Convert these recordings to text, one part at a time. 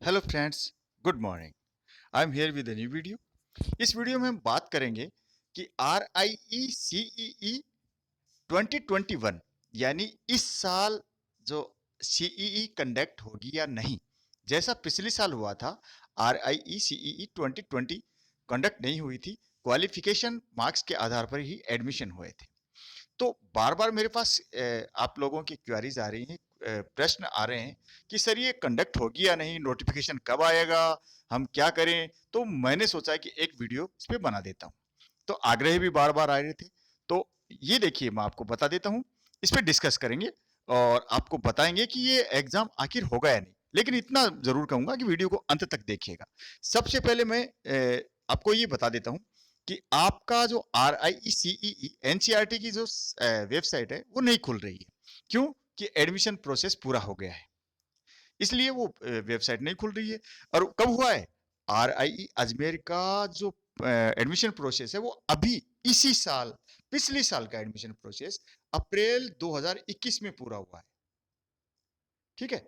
Hello friends, good morning. I am here with a new video. इस video में हम बात करेंगे कि RIE CEE 2021 यानी इस साल जो सीईई कंडक्ट होगी या नहीं। जैसा पिछले साल हुआ था, RIE CEE 2020 कंडक्ट नहीं हुई थी। क्वालिफिकेशन मार्क्स के आधार पर ही एडमिशन हुए थे। तो बार बार मेरे पास आप लोगों की क्वेरीज आ रही हैं, प्रश्न आ रहे हैं कि सर ये कंडक्ट होगी या नहीं, नोटिफिकेशन कब आएगा, हम क्या करें। तो मैंने सोचा कि एक वीडियो इस पे बना देता हूँ। तो आग्रह भी बार बार आ रहे थे। तो ये देखिए, मैं आपको बता देता हूँ, इस पे डिस्कस करेंगे और आपको बताएंगे कि ये एग्जाम आखिर होगा या नहीं। लेकिन इतना जरूर कहूंगा कि वीडियो को अंत तक देखिएगा। सबसे पहले मैं आपको ये बता देता हूँ कि आपका जो RIE CEE NCERT की जो वेबसाइट है वो नहीं खुल रही है। क्यों? कि एडमिशन प्रोसेस पूरा हो गया है, इसलिए वो वेबसाइट नहीं खुल रही है। और कब हुआ है? RIE अजमेर का जो एडमिशन प्रोसेस है वो अभी इसी साल, पिछले साल का एडमिशन प्रोसेस अप्रैल 2021 में पूरा हुआ है। ठीक है,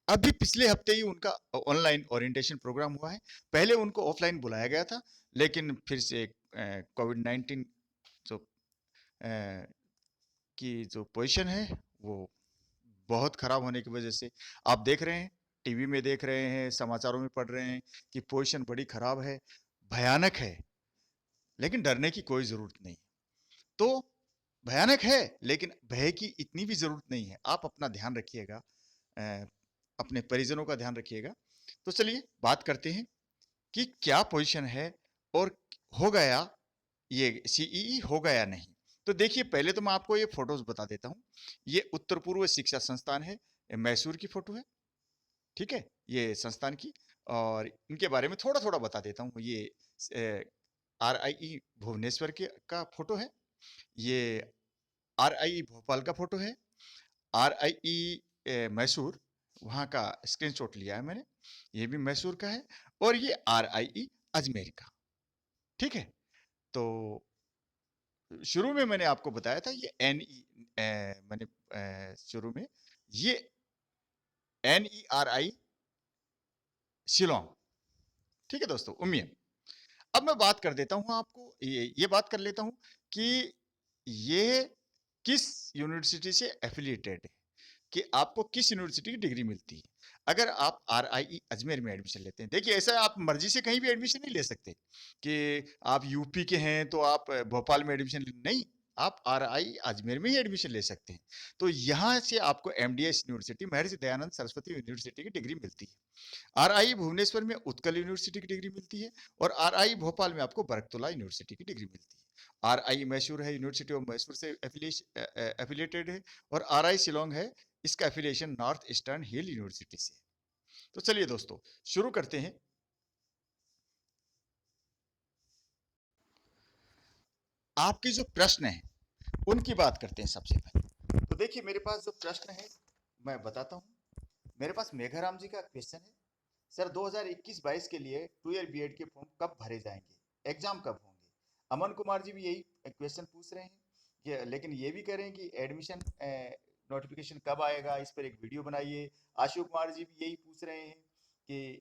अभी पिछले हफ्ते ही उनका ऑनलाइन ओरिएंटेशन प्रोग्राम हुआ है। पहले उनको ऑफलाइन बुलाया गया था, लेकिन फिर से कोविड-19 जो की जो पोजीशन है वो बहुत खराब होने की वजह से, आप देख रहे हैं, टीवी में देख रहे हैं, समाचारों में पढ़ रहे हैं कि पोजीशन बड़ी खराब है, भयानक है। लेकिन डरने की कोई जरूरत नहीं। तो भयानक है, लेकिन भय की इतनी भी जरूरत नहीं है। आप अपना ध्यान रखिएगा, अपने परिजनों का ध्यान रखिएगा। तो चलिए बात करते हैं कि क्या पोजीशन है और हो गया, ये सीईई हो गया या नहीं। तो देखिए, पहले तो मैं आपको ये फोटोज बता देता हूँ। ये उत्तर पूर्व शिक्षा संस्थान है, मैसूर की फोटो है। ठीक है, ये संस्थान की। और इनके बारे में थोड़ा थोड़ा बता देता हूँ। ये RIE भुवनेश्वर के का फोटो है, ये RIE भोपाल का फोटो है, RIE मैसूर वहाँ का स्क्रीनशॉट लिया है मैंने, ये भी मैसूर का है। और ये RIE अजमेर का। ठीक है, तो शुरू में मैंने आपको बताया था ये मैंने शुरू में ये NERI शिलोंग। ठीक है दोस्तों, उम्मीद। अब मैं बात कर देता हूँ आपको, ये बात कर लेता हूँ कि ये किस यूनिवर्सिटी से एफिलिएटेड है, कि आपको किस यूनिवर्सिटी की डिग्री मिलती है अगर आप RIE अजमेर में एडमिशन लेते हैं। देखिए, ऐसा आप मर्जी से कहीं भी एडमिशन नहीं ले सकते कि आप यूपी के हैं तो आप भोपाल में एडमिशन नहीं। आप RIE अजमेर में ही एडमिशन ले सकते हैं। तो यहाँ से आपको MDS university, Maharshi Dayanand Saraswati university की डिग्री मिलती है। RIE भुवनेश्वर में उत्कल यूनिवर्सिटी की डिग्री मिलती है। और RIE भोपाल में आपको बरकतुल्ला यूनिवर्सिटी की डिग्री मिलती है। RIE मैसूर है, यूनिवर्सिटी ऑफ मैसूर से एफिलिएटेड है। और RIE शिलोंग है, इसका एफिलिएशन नॉर्थ ईस्टर्न हिल यूनिवर्सिटी से। तो चलिए दोस्तों, शुरू करते हैं। आपके जो प्रश्न हैं उनकी बात करते हैं सबसे पहले। तो देखिए, मेरे पास जो प्रश्न है मैं बताता हूँ। मेरे पास मेघाराम जी का क्वेश्चन है, सर 2021-22 के लिए 2 ईयर बीएड के फॉर्म कब भरे जाएंगे, एग्जाम कब होंगे। अमन कुमार जी भी यही क्वेश्चन पूछ रहे हैं लेकिन ये भी कह रहे हैं कि एडमिशन नोटिफिकेशन कब आएगा, इस पर एक वीडियो बनाइए। आशु कुमार जी भी यही पूछ रहे हैं कि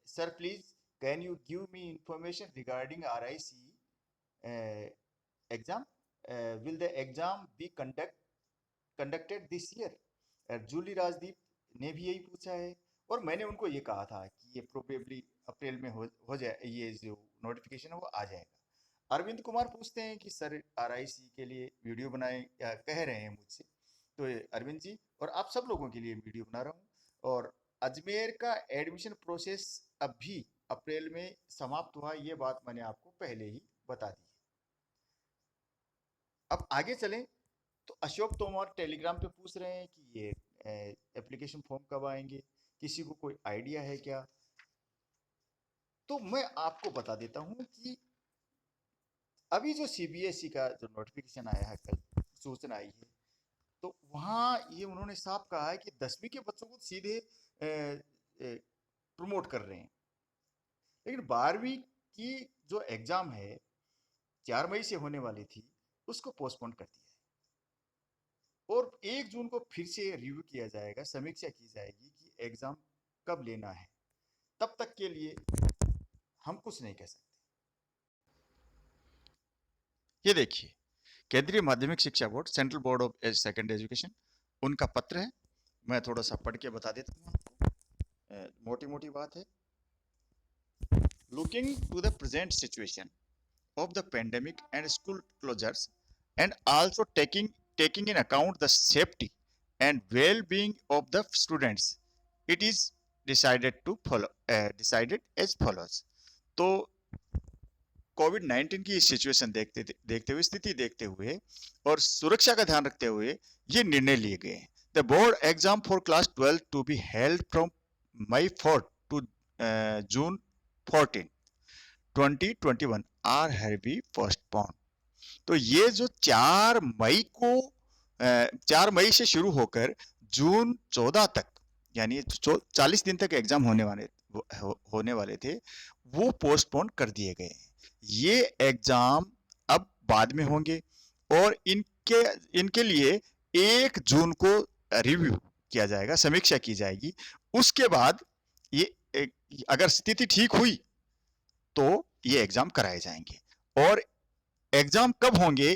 sir please can you give me information regarding RIC exam, will the exam be conducted this year. Julie Rajdeep ने भी यही पूछा है। और मैंने उनको ये कहा था कि ये प्रोबेबली अप्रैल में हो जाए, ये जो नोटिफिकेशन है वो आ जाएगा। अरविंद कुमार पूछते हैं कि सर RIC के लिए वीडियो बनाए, या कह रहे हैं मुझसे। तो अरविंद जी और आप सब लोगों के लिए वीडियो बना रहा हूँ। और अजमेर का एडमिशन प्रोसेस अभी अप्रैल में समाप्त हुआ, ये बात मैंने आपको पहले ही बता दी है। अब आगे चलें, तो अशोक तोमर टेलीग्राम पे पूछ रहे हैं कि ये एप्लीकेशन फॉर्म कब आएंगे, किसी को कोई आइडिया है क्या। तो मैं आपको बता देता हूं कि अभी जो CBSE का जो नोटिफिकेशन आया है, कल सूचना आई है, तो वहाँ ये उन्होंने साफ कहा है कि 10वीं के बच्चों को सीधे प्रमोट कर रहे हैं। लेकिन 12वीं की जो एग्जाम है 4 मई से होने वाली थी, उसको पोस्टपोन कर दिया है। और 1 जून को फिर से रिव्यू किया जाएगा, समीक्षा की जाएगी कि एग्जाम कब लेना है। तब तक के लिए हम कुछ नहीं कह सकते। ये देखिए, केंद्रीय माध्यमिक शिक्षा board, central board of secondary education, उनका पत्र है। मैं थोड़ा सा पढ़ के बता देता हूँ आपको, मोटी मोटी बात है। Looking to the present situation of the pandemic and school closures, and also taking in account the safety and well-being of the students, it is decided as follows. तो कोविड-19 की सिचुएशन देखते हुए, स्थिति देखते हुए और सुरक्षा का ध्यान रखते हुए ये निर्णय लिए गए हैं। The board exam for class 12 to be held from May 4 to June 14, 2021 are have be postpone. तो ये जो 4 मई से शुरू होकर जून 14 तक, यानी 40 दिन तक एग्जाम होने वाले थे, वो पोस्टपोन कर दिए गए। ये एग्जाम अब बाद में होंगे और इनके लिए 1 जून को रिव्यू किया जाएगा, समीक्षा की जाएगी। उसके बाद ये अगर स्थिति ठीक हुई तो ये एग्जाम कराए जाएंगे। और एग्जाम कब होंगे,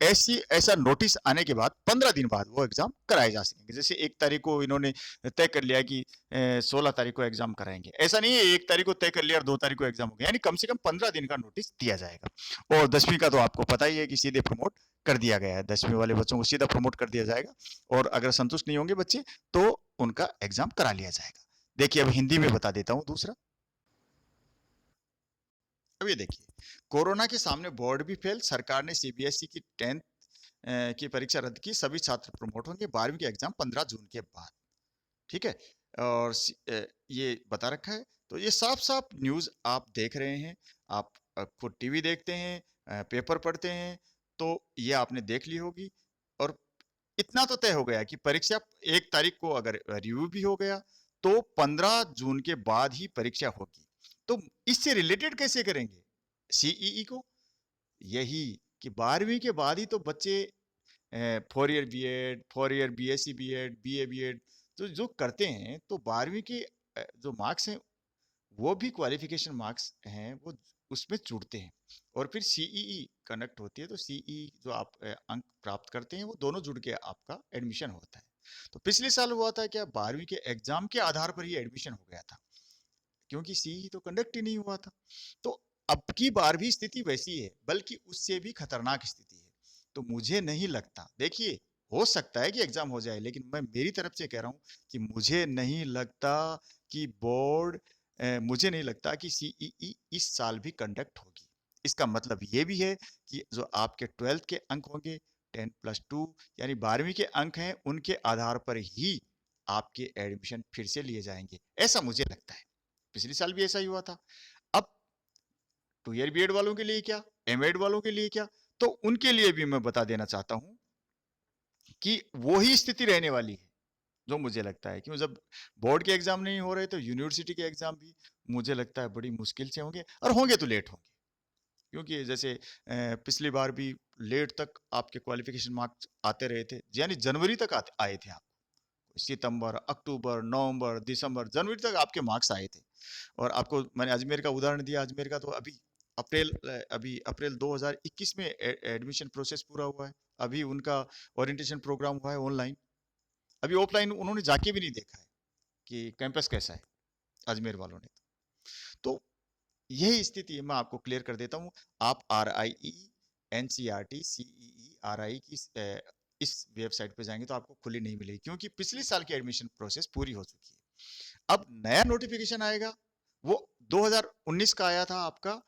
ऐसा नोटिस आने के बाद 15 दिन बाद वो एग्जाम कराए जा सकेंगे। जैसे 1 तारीख को इन्होंने तय कर लिया कि 16 तारीख को एग्जाम कराएंगे, ऐसा नहीं है 1 तारीख को तय कर लिया और 2 तारीख को एग्जाम हो गया, यानी कम से कम 15 दिन का नोटिस दिया जाएगा। और 10वीं का तो आपको पता ही है कि सीधे प्रमोट कर दिया गया है, 10वीं वाले बच्चों को सीधा प्रमोट कर दिया जाएगा। और अगर संतुष्ट नहीं होंगे बच्चे तो उनका एग्जाम करा लिया जाएगा। देखिए, अब हिंदी में बता देता हूँ दूसरा। अब ये देखिए, कोरोना के सामने बोर्ड भी फेल, सरकार ने सीबीएसई की 10th की परीक्षा रद्द की, सभी छात्र प्रमोट होंगे, 12वीं के एग्जाम 15 जून के बाद। ठीक है, और ये बता रखा है। तो ये साफ साफ न्यूज आप देख रहे हैं, आप खुद टीवी देखते हैं, पेपर पढ़ते हैं, तो ये आपने देख ली होगी। और इतना तो तय हो गया कि परीक्षा 1 तारीख को अगर रिव्यू भी हो गया तो 15 जून के बाद ही परीक्षा होगी। तो इससे रिलेटेड कैसे करेंगे सीईई को? यही कि 12वीं के बाद ही तो बच्चे 4 year BEd, 4 year BSc BEd, BA BEd तो जो करते हैं, तो 12वीं के जो मार्क्स हैं वो भी क्वालिफिकेशन मार्क्स हैं, वो उसमें जुड़ते हैं। और फिर सीईई कनेक्ट होती है, तो सीई जो आप अंक प्राप्त करते हैं वो दोनों जुड़ के आपका एडमिशन होता है। तो पिछले साल हुआ था क्या, 12वीं के एग्जाम के आधार पर ही एडमिशन हो गया था, क्योंकि सीई तो कंडक्ट ही नहीं हुआ था। तो अब की बार भी स्थिति वैसी है, बल्कि उससे भी खतरनाक स्थिति है। तो मुझे नहीं लगता, देखिए हो सकता है कि एग्जाम हो जाए, लेकिन मैं मेरी तरफ से कह रहा हूं कि मुझे नहीं लगता कि मुझे नहीं लगता कि सीईई इस साल भी कंडक्ट होगी। इसका मतलब ये भी है कि जो आपके 12th के अंक होंगे, 10+2 यानी 12वीं के अंक हैं, उनके आधार पर ही आपके एडमिशन फिर से लिए जाएंगे, ऐसा मुझे लगता है। पिछले साल भी ऐसा ही हुआ था। अब 2 ईयर बीएड वालों के लिए क्या, एमएड वालों के लिए क्या, तो उनके लिए भी मैं बता देना चाहता हूं कि वही स्थिति रहने वाली है जो मुझे लगता है। क्यों, जब बोर्ड के एग्जाम नहीं हो रहे तो यूनिवर्सिटी के एग्जाम भी मुझे लगता है बड़ी मुश्किल से होंगे, और होंगे तो लेट होंगे। क्योंकि जैसे पिछली बार भी लेट तक आपके क्वालिफिकेशन मार्क्स आते रहे थे, यानी जनवरी तक आए थे आप, सितंबर, अक्टूबर, नवंबर, दिसंबर, जनवरी तक आपके मार्क्स आए थे। और आपको मैंने अजमेर का उदाहरण दिया, अजमेर का तो अभी अप्रैल 2021 में एडमिशन प्रोसेस पूरा हुआ है। अभी उनका ओरिएंटेशन प्रोग्राम हुआ है ऑनलाइन, अभी ऑफलाइन उन्होंने जाके भी नहीं देखा है कि कैंपस कैसा है, अजमेर वालों ने। तो यही स्थिति है, मैं आपको क्लियर कर देता हूँ। आप RIE, NCERT, CEE, RI की इस वेबसाइट पे जाएंगे तो आपको खुली नहीं मिलेगी, क्योंकि पिछले साल की एडमिशन प्रोसेस पूरी हो चुकी है। अब नया नोटिफिकेशन आएगा, वो 2019 का आया था आपका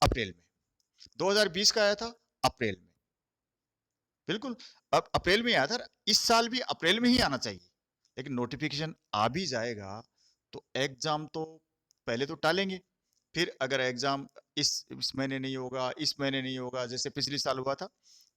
अप्रैल में, 2020 का आया था अप्रैल में, बिल्कुल अब अप्रैल में आया था। इस साल भी अप्रैल में ही आना चाहिए, लेकिन नोटिफिकेशन आ भी जाएगा तो एग्जाम तो पहले तो टालेंगे। फिर अगर एग्जाम इस महीने नहीं होगा, इस महीने नहीं होगा, जैसे पिछले साल हुआ था,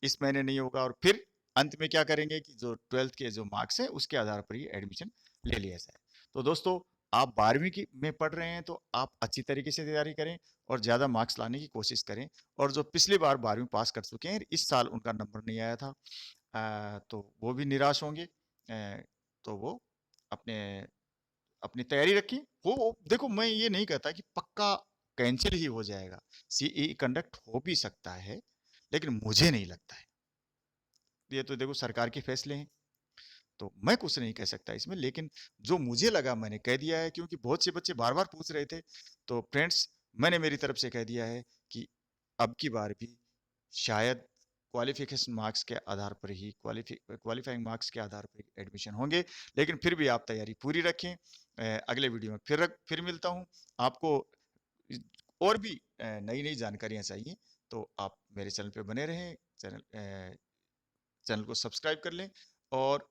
इस महीने नहीं होगा, और फिर अंत में क्या करेंगे कि जो 12th के जो मार्क्स है उसके आधार पर ही एडमिशन ले लिया जाए। तो दोस्तों, आप 12वीं की में पढ़ रहे हैं तो आप अच्छी तरीके से तैयारी करें और ज़्यादा मार्क्स लाने की कोशिश करें। और जो पिछली बार 12वीं पास कर चुके हैं, इस साल उनका नंबर नहीं आया था, तो वो भी निराश होंगे। तो वो अपने अपनी तैयारी रखिए। देखो, मैं ये नहीं कहता कि पक्का कैंसिल ही हो जाएगा। सीई कंडक्ट हो भी सकता है, लेकिन मुझे नहीं लगता है। ये तो देखो सरकार के फैसले हैं, तो मैं कुछ नहीं कह सकता इसमें। लेकिन जो मुझे लगा मैंने कह दिया है, क्योंकि बहुत से बच्चे बार बार पूछ रहे थे। तो फ्रेंड्स, मैंने मेरी तरफ से कह दिया है कि अब की बार भी शायद क्वालिफिकेशन मार्क्स के आधार पर ही, क्वालिफाइंग मार्क्स के आधार पर एडमिशन होंगे। लेकिन फिर भी आप तैयारी पूरी रखें। अगले वीडियो में फिर मिलता हूँ आपको। और भी नई नई जानकारियां चाहिए तो आप मेरे चैनल पे बने रहें। चैनल को सब्सक्राइब कर लें। और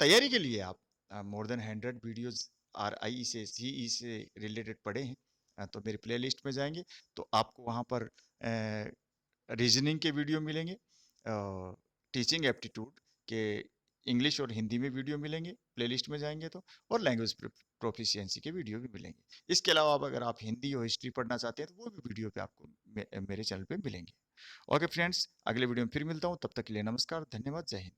तैयारी के लिए आप मोर देन 100 वीडियोस RIE से CE से रिलेटेड पढ़े हैं। तो मेरी प्लेलिस्ट में जाएंगे तो आपको वहाँ पर रीजनिंग के वीडियो मिलेंगे, टीचिंग एप्टीट्यूड के इंग्लिश और हिंदी में वीडियो मिलेंगे प्लेलिस्ट में जाएंगे तो, और लैंग्वेज प्रोफिशिएंसी के वीडियो भी मिलेंगे। इसके अलावा अब अगर आप हिंदी और हिस्ट्री पढ़ना चाहते हैं तो वो भी वीडियो पे आपको मेरे चैनल पे मिलेंगे। ओके फ्रेंड्स, अगले वीडियो में फिर मिलता हूँ। तब तक के लिए नमस्कार, धन्यवाद, जय हिंद।